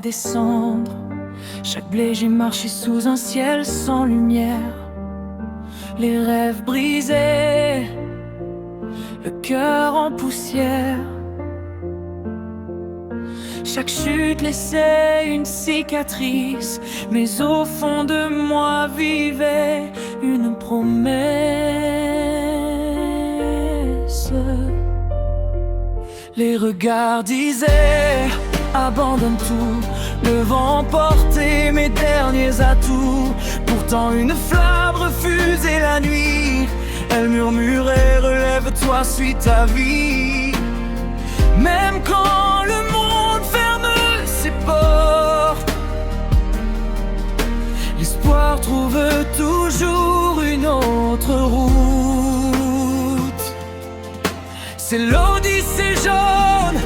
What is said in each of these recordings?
des cendres. Chaque blé j'ai marché sous un ciel sans lumière. Les rêves brisés, le cœur en poussière. Chaque chute laissait une cicatrice, mais au fond de moi vivait une promesse. Les regards disaient abandonne tout, le vent portait mes derniers atouts. Pourtant une flamme refusait la nuit, elle murmurait relève-toi, suis ta vie. Même quand le monde ferme ses portes, l'espoir trouve toujours une autre route. C'est l'Odyssée jaune,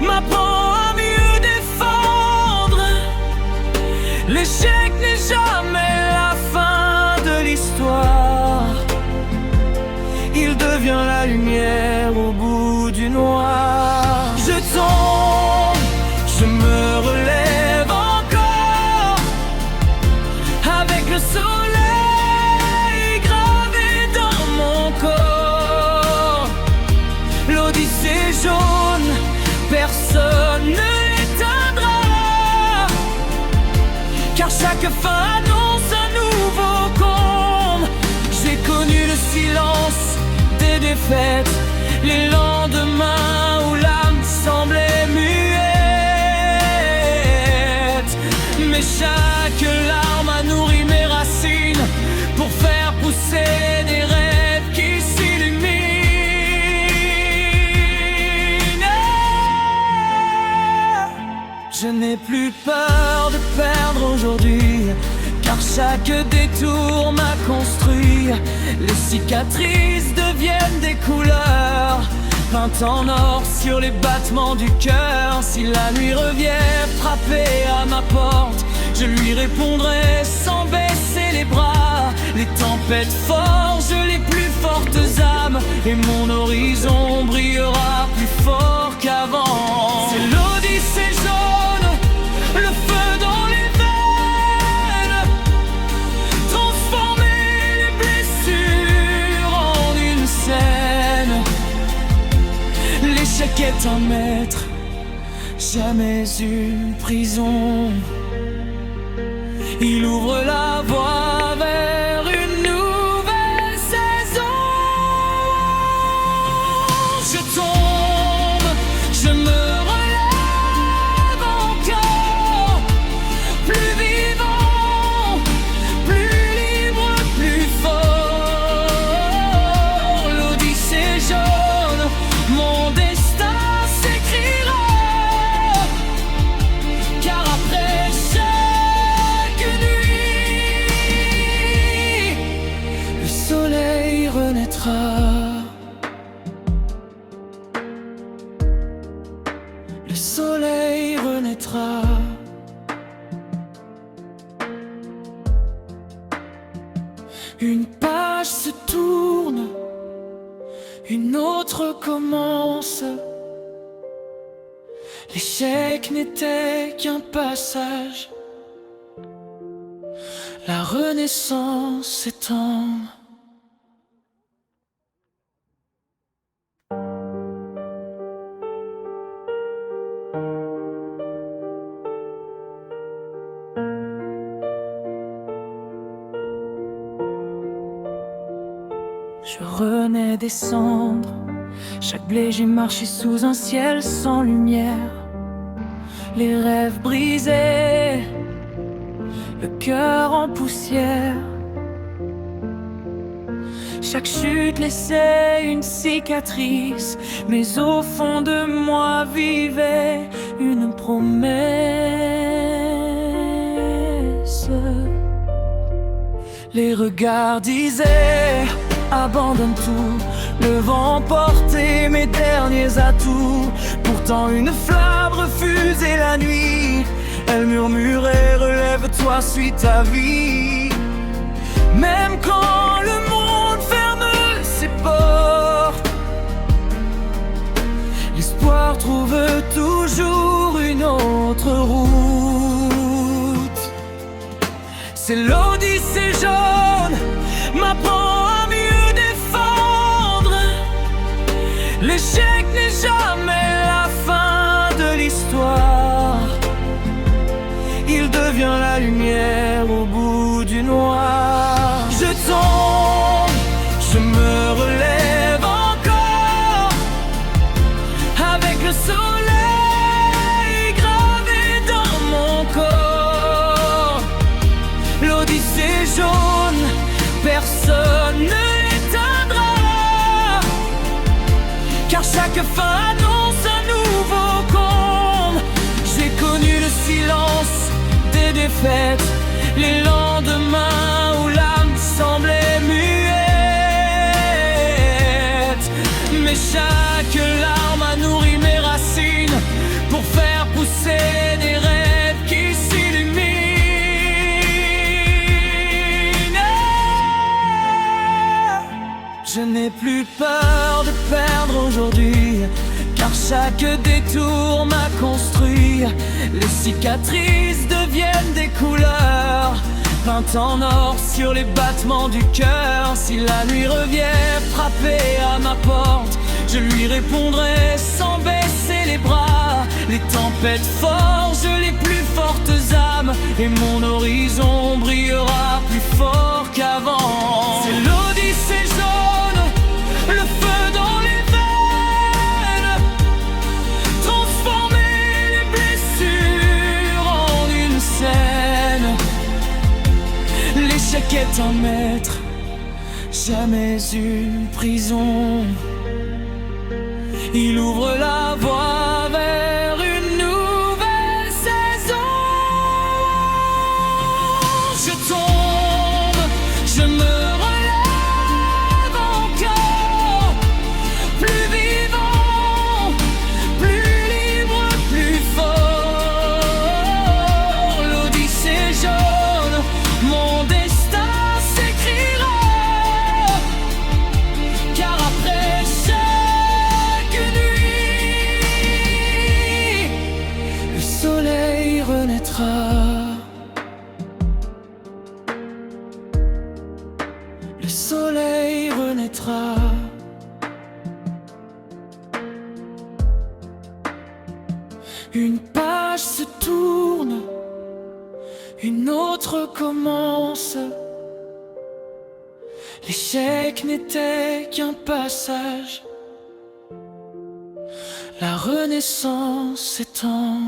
m'apprend à mieux défendre. L'échec n'est jamais la fin de l'histoire, il devient la lumière au bout du noir. Je tombe, je me relève encore, avec le soleil gravé dans mon corps. L'Odyssée jaune, personne ne l'éteindra, car chaque fin annonce un nouveau comble. J'ai connu le silence des défaites, les lendemains où l'âme semblait muette. Mais chaque larme a nourri mes racines pour faire pousser des rêves qui s'illuminent. Je n'ai plus peur de perdre aujourd'hui, car chaque détour m'a construit. Les cicatrices deviennent des couleurs, peintes en or sur les battements du cœur. Si la nuit revient frapper à ma porte, je lui répondrai sans baisser les bras. Les tempêtes forgent les plus fortes âmes, et mon horizon brillera plus fort qu'avant. C'est l'Odyssée jaune, le feu dans les veines, transformer les blessures en une scène. L'échec est un maître, jamais une prison. Il ouvre la voie vers une nouvelle saison. Je tombe, je me relève encore, plus vivant, plus libre, plus fort. L'Odyssée jaune, mon destin s'écrira, car après chaque nuit, le soleil renaîtra. Le soleil renaîtra. Une page se tourne, une autre commence. L'échec n'était qu'un passage, la renaissance s'étend. Je renais des cendres, chaque blé j'ai marché sous un ciel sans lumière. Les rêves brisés, le cœur en poussière. Chaque chute laissait une cicatrice, mais au fond de moi vivait une promesse. Les regards disaient abandonne tout, le vent portait mes derniers atouts. Pourtant une flamme refusait la nuit, elle murmurait relève-toi, suis ta vie. Même quand le monde ferme ses portes, l'espoir trouve toujours une autre route. C'est l'Odyssée jaune, m'apprend à mieux défendre. L'échec n'est jamais la fin de l'histoire. Il devient la lumière au bout du noir. Je tombe, je me relève encore, avec le soleil gravé dans mon corps. L'Odyssée jaune, personne ne l'éteindra, car chaque fin annonce un nouveau comble. J'ai connu le silence des défaites, les lendemains où l'âme semblait muette. Mais chaque larme a nourri mes racines pour faire pousser des rêves qui s'illuminent. Je n'ai plus peur de perdre aujourd'hui, car chaque détour m'a construit. Les cicatrices deviennent des couleurs, peintes en or sur les battements du cœur. Si la nuit revient frapper à ma porte, je lui répondrai sans baisser les bras. Les tempêtes forgent les plus fortes âmes, et mon horizon brillera plus fort qu'avant. C'est l'Odyssée jaune, le feu dans les veines, transformer les blessures en une scène. L'échec est un maître, jamais une prison. Il ouvre la voie vers une nouvelle saison. Je tombe, je me relève encore, plus vivant, plus libre, plus fort. L'Odyssée jaune, mon destin s'écrira, car après chaque nuit, le soleil renaîtra. Le soleil renaîtra. Une page se tourne, une autre commence. L'échec n'était qu'un passage, la renaissance s'étend.